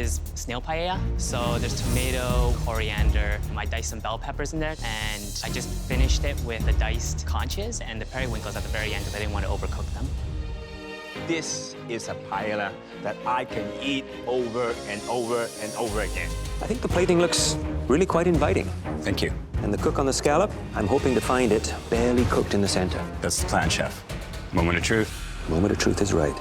is snail paella. So there's tomato, coriander, I diced some bell peppers in there, and I just finished it with the diced conches and the periwinkles at the very end because I didn't want to overcook them. This is a paella that I can eat over and over and over again. I think the plating looks really quite inviting. Thank you. And the cook on the scallop, I'm hoping to find it barely cooked in the center. That's the plan, chef. Moment of truth. Moment of truth is right.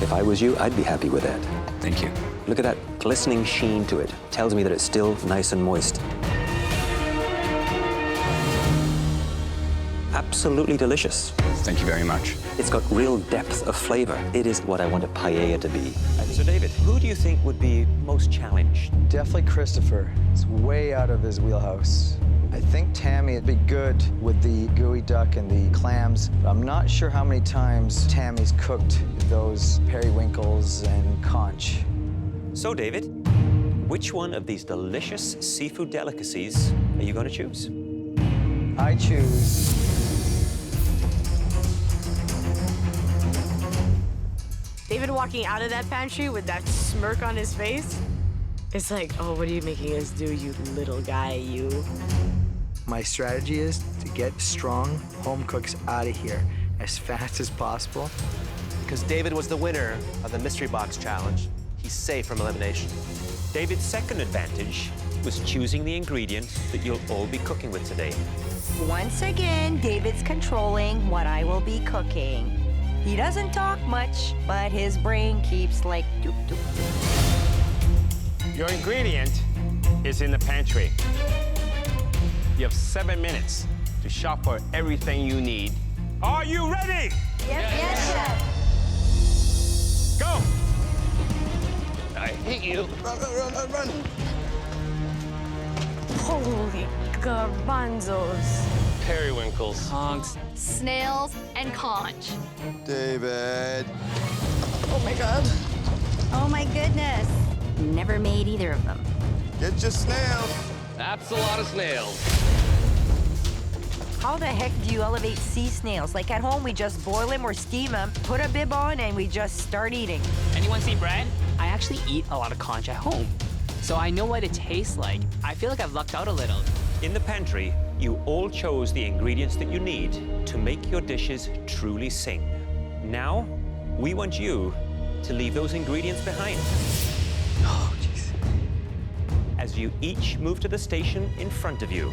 If I was you, I'd be happy with that. Thank you. Look at that glistening sheen to it. Tells me that it's still nice and moist. Absolutely delicious. Thank you very much. It's got real depth of flavor. It is what I want a paella to be. So David, who do you think would be most challenged? Definitely Christopher. It's way out of his wheelhouse. I think Tammy would be good with the gooey duck and the clams. But I'm not sure how many times Tammy's cooked those periwinkles and conch. So David, which one of these delicious seafood delicacies are you going to choose? I choose David walking out of that pantry with that smirk on his face. It's like, oh, what are you making us do, you little guy, you? My strategy is to get strong home cooks out of here as fast as possible. Because David was the winner of the Mystery Box Challenge, he's safe from elimination. David's second advantage was choosing the ingredients that you'll all be cooking with today. Once again, David's controlling what I will be cooking. He doesn't talk much, but his brain keeps like doop doop. Your ingredient is in the pantry. You have 7 minutes to shop for everything you need. Are you ready? Yes, Chef. Go! I hate you. Run, run, run, run, run. Holy garbanzos. Periwinkles. Conchs. Snails and conch. David. Oh my God. Oh my goodness. Never made either of them. Get your snails. That's a lot of snails. How the heck do you elevate sea snails? Like at home, we just boil them or steam them, put a bib on, and we just start eating. Anyone see bread? I actually eat a lot of conch at home, so I know what it tastes like. I feel like I've lucked out a little. In the pantry, you all chose the ingredients that you need to make your dishes truly sing. Now, we want you to leave those ingredients behind. Oh, jeez. As you each move to the station in front of you.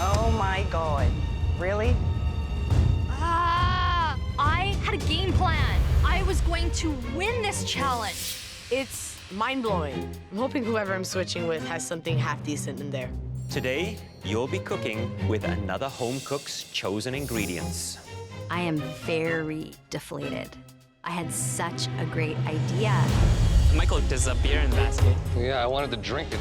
Oh my God. Really? Ah! I had a game plan. I was going to win this challenge. It's mind-blowing. I'm hoping whoever I'm switching with has something half decent in there. Today, you'll be cooking with another home cook's chosen ingredients. I am very deflated. I had such a great idea. Michael, there's a beer in the basket. Yeah, I wanted to drink it.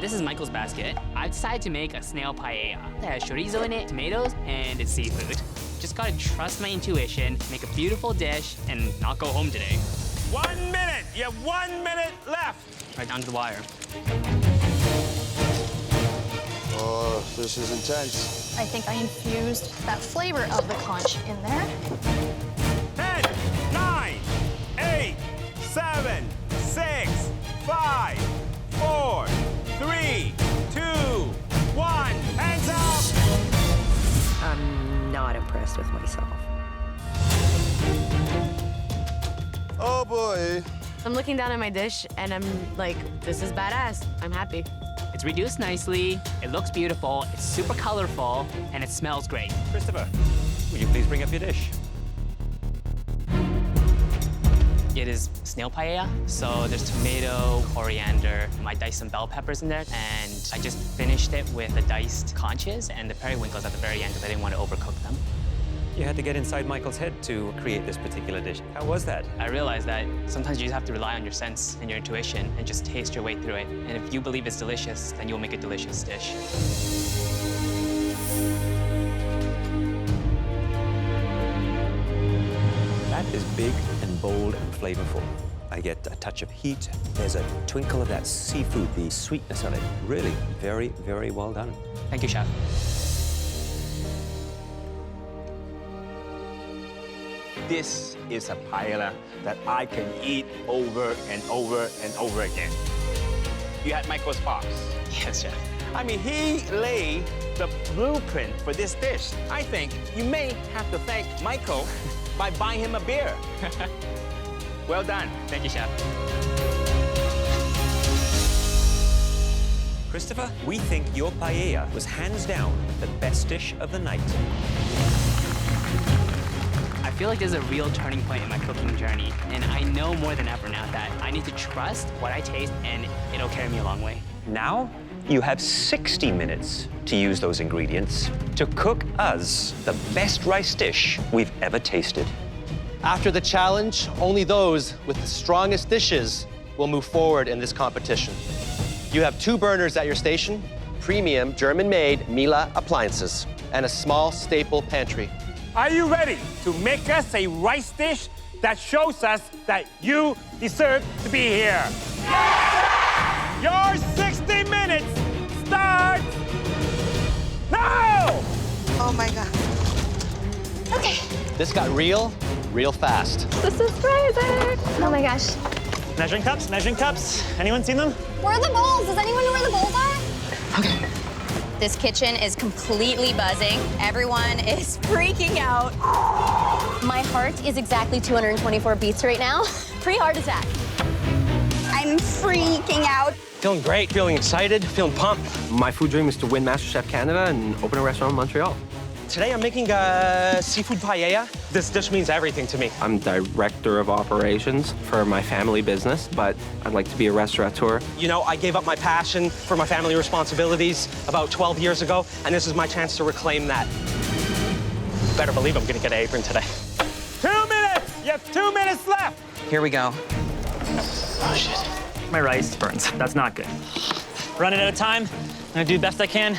This is Michael's basket. I decided to make a snail paella. It has chorizo in it, tomatoes, and it's seafood. Just gotta trust my intuition, make a beautiful dish, and not go home today. 1 minute. You have 1 minute left. Right down to the wire. Oh, this is intense. I think I infused that flavor of the conch in there. 10, 9, 8, 7, 6, 5, 4, 3, 2, 1. Hands up! I'm not impressed with myself. Oh, boy. I'm looking down at my dish and I'm like, this is badass. I'm happy. It's reduced nicely, it looks beautiful, it's super colorful, and it smells great. Christopher, will you please bring up your dish? It is snail paella, so there's tomato, coriander, I diced some bell peppers in there, and I just finished it with the diced conches and the periwinkles at the very end because I didn't want to overcook them. You had to get inside Michael's head to create this particular dish. How was that? I realized that sometimes you just have to rely on your sense and your intuition and just taste your way through it. And if you believe it's delicious, then you'll make a delicious dish. That is big and bold and flavorful. I get a touch of heat. There's a twinkle of that seafood, the sweetness of it. Really, very, very well done. Thank you, Chef. This is a paella that I can eat over and over and over again. You had Michael's box. Yes, chef. I mean, he laid the blueprint for this dish. I think you may have to thank Michael by buying him a beer. Well done. Thank you, chef. Christopher, we think your paella was hands down the best dish of the night. I feel like there's a real turning point in my cooking journey, and I know more than ever now that I need to trust what I taste, and it'll carry me a long way. Now, you have 60 minutes to use those ingredients to cook us the best rice dish we've ever tasted. After the challenge, only those with the strongest dishes will move forward in this competition. You have 2 burners at your station, premium German-made Miele appliances, and a small staple pantry. Are you ready to make us a rice dish that shows us that you deserve to be here? Yes! Your 60 minutes starts now! Oh my God. Okay. This got real fast. This is crazy. Oh my gosh. Measuring cups. Anyone seen them? Where are the bowls? Does anyone know where the bowls are? Okay. This kitchen is completely buzzing. Everyone is freaking out. My heart is exactly 224 beats right now. Pre-heart attack. I'm freaking out. Feeling great, feeling excited, feeling pumped. My food dream is to win MasterChef Canada and open a restaurant in Montreal. Today I'm making a seafood paella. This dish means everything to me. I'm director of operations for my family business, but I'd like to be a restaurateur. You know, I gave up my passion for my family responsibilities about 12 years ago, and this is my chance to reclaim that. Better believe I'm gonna get an apron today. 2 minutes! You have 2 minutes left! Here we go. Oh, shit. My rice burns. That's not good. Running out of time. I'm gonna do the best I can.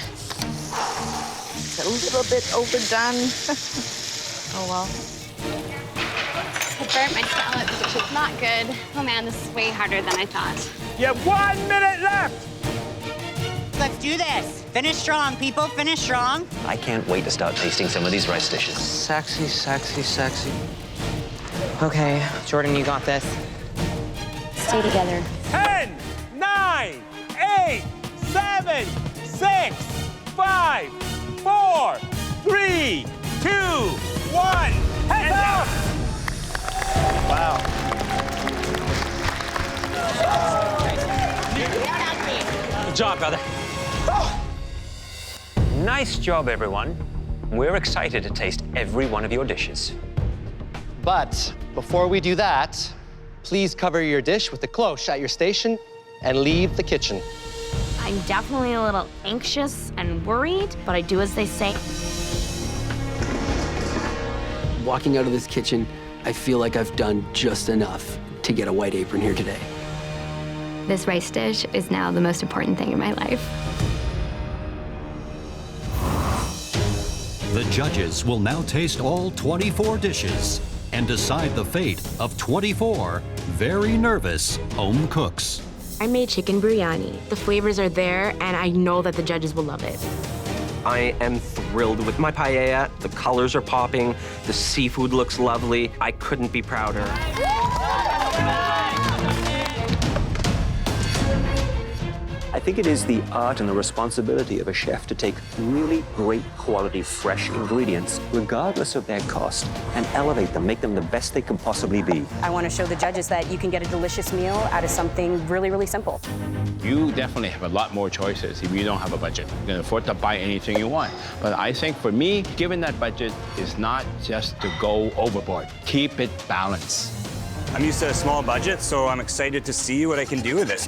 A little bit overdone. Oh well. I burnt my scallops, which is not good. Oh man, this is way harder than I thought. You have 1 minute left! Let's do this. Finish strong, people. Finish strong. I can't wait to start tasting some of these rice dishes. Sexy, sexy, sexy. Okay, Jordan, you got this. Stay together. 10, 9, 8, 7, 6, 5, 4, 3, 2, 1. Heads up! Wow. Good job, brother. Nice job, everyone. We're excited to taste every one of your dishes. But before we do that, please cover your dish with a cloche at your station and leave the kitchen. I'm definitely a little anxious and worried, but I do as they say. Walking out of this kitchen, I feel like I've done just enough to get a white apron here today. This rice dish is now the most important thing in my life. The judges will now taste all 24 dishes and decide the fate of 24 very nervous home cooks. I made chicken biryani. The flavors are there, and I know that the judges will love it. I am thrilled with my paella. The colors are popping. The seafood looks lovely. I couldn't be prouder. I think it is the art and the responsibility of a chef to take really great quality, fresh ingredients, regardless of their cost, and elevate them, make them the best they can possibly be. I want to show the judges that you can get a delicious meal out of something really, really simple. You definitely have a lot more choices if you don't have a budget. You can afford to buy anything you want. But I think for me, given that budget is not just to go overboard. Keep it balanced. I'm used to a small budget, so I'm excited to see what I can do with it.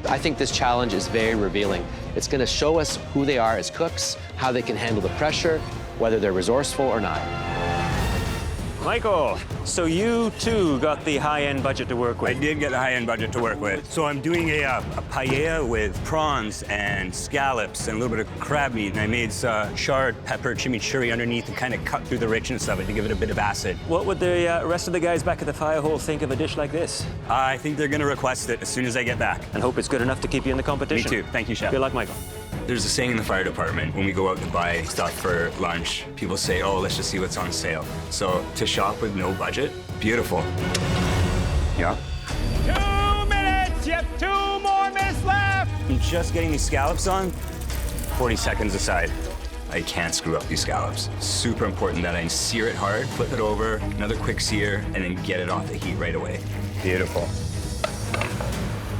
I think this challenge is very revealing. It's going to show us who they are as cooks, how they can handle the pressure, whether they're resourceful or not. Michael, so you too got the high-end budget to work with. I did get a high-end budget to work with. So I'm doing a paella with prawns and scallops and a little bit of crab meat. And I made chard pepper chimichurri underneath to kind of cut through the richness of it to give it a bit of acid. What would the rest of the guys back at the fire hole think of a dish like this? I think they're going to request it as soon as I get back. And hope it's good enough to keep you in the competition. Me too. Thank you, Chef. Good luck, Michael. There's a saying in the fire department, when we go out to buy stuff for lunch, people say, oh, let's just see what's on sale. So to shop with no budget, beautiful. Yeah. 2 minutes, you have 2 more minutes left. I'm just getting these scallops on, 40 seconds aside. I can't screw up these scallops. Super important that I sear it hard, flip it over, another quick sear, and then get it off the heat right away. Beautiful.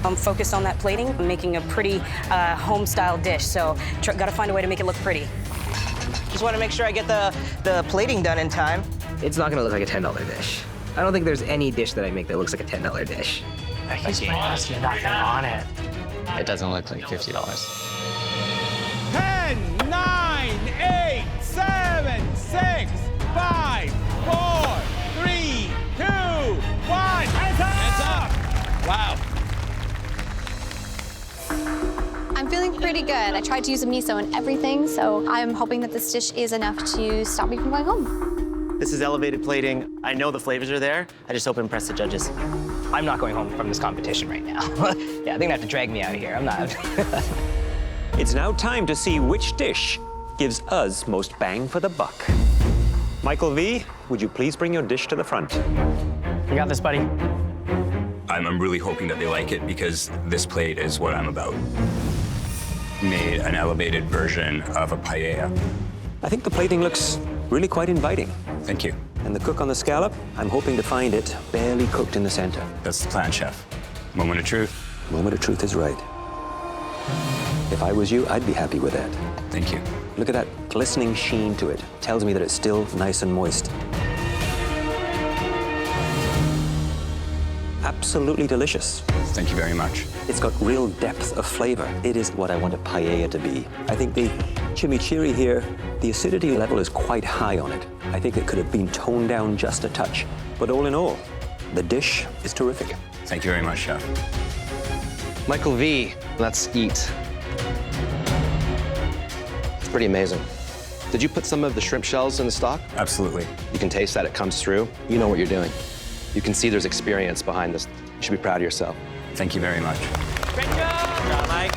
I'm focused on that plating. I'm making a pretty home-style dish, so gotta find a way to make it look pretty. Just want to make sure I get the plating done in time. It's not gonna look like a $10 dish. I don't think there's any dish that I make that looks like a $10 dish. He's nothing on it. It doesn't look like $50. 10, 9, 8, 7, 6, 5, 4, 3, 2, 1. Hands up! Wow. I'm feeling pretty good. I tried to use the miso in everything, so I'm hoping that this dish is enough to stop me from going home. This is elevated plating. I know the flavors are there. I just hope to impress the judges. I'm not going home from this competition right now. Yeah, I think they have to drag me out of here. I'm not. It's now time to see which dish gives us most bang for the buck. Michael V., would you please bring your dish to the front? You got this, buddy. I'm really hoping that they like it because this plate is what I'm about. Made an elevated version of a paella. I think the plating looks really quite inviting. Thank you. And the cook on the scallop, I'm hoping to find it barely cooked in the center. That's the plan, chef. Moment of truth. Moment of truth is right. If I was you, I'd be happy with that. Thank you. Look at that glistening sheen to it. Tells me that it's still nice and moist. Absolutely delicious. Thank you very much. It's got real depth of flavor. It is what I want a paella to be. I think the chimichurri here, the acidity level is quite high on it. I think it could have been toned down just a touch. But all in all, the dish is terrific. Thank you very much, chef. Michael V., let's eat. It's pretty amazing. Did you put some of the shrimp shells in the stock? Absolutely. You can taste that it comes through. You know what you're doing. You can see there's experience behind this. You should be proud of yourself. Thank you very much. Great job! Good job, Mike.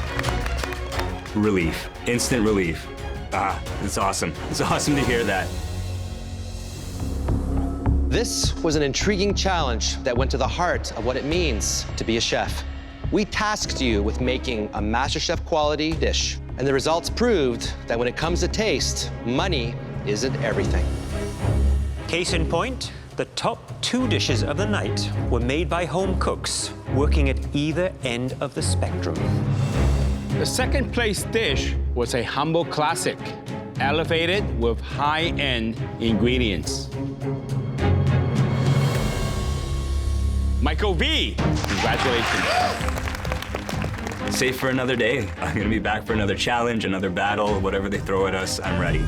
Relief. Instant relief. Ah, it's awesome. It's awesome to hear that. This was an intriguing challenge that went to the heart of what it means to be a chef. We tasked you with making a MasterChef quality dish, and the results proved that when it comes to taste, money isn't everything. Case in point, the top 2 dishes of the night were made by home cooks working at either end of the spectrum. The second place dish was a humble classic, elevated with high-end ingredients. Michael V., congratulations. Safe for another day. I'm gonna be back for another challenge, another battle, whatever they throw at us, I'm ready.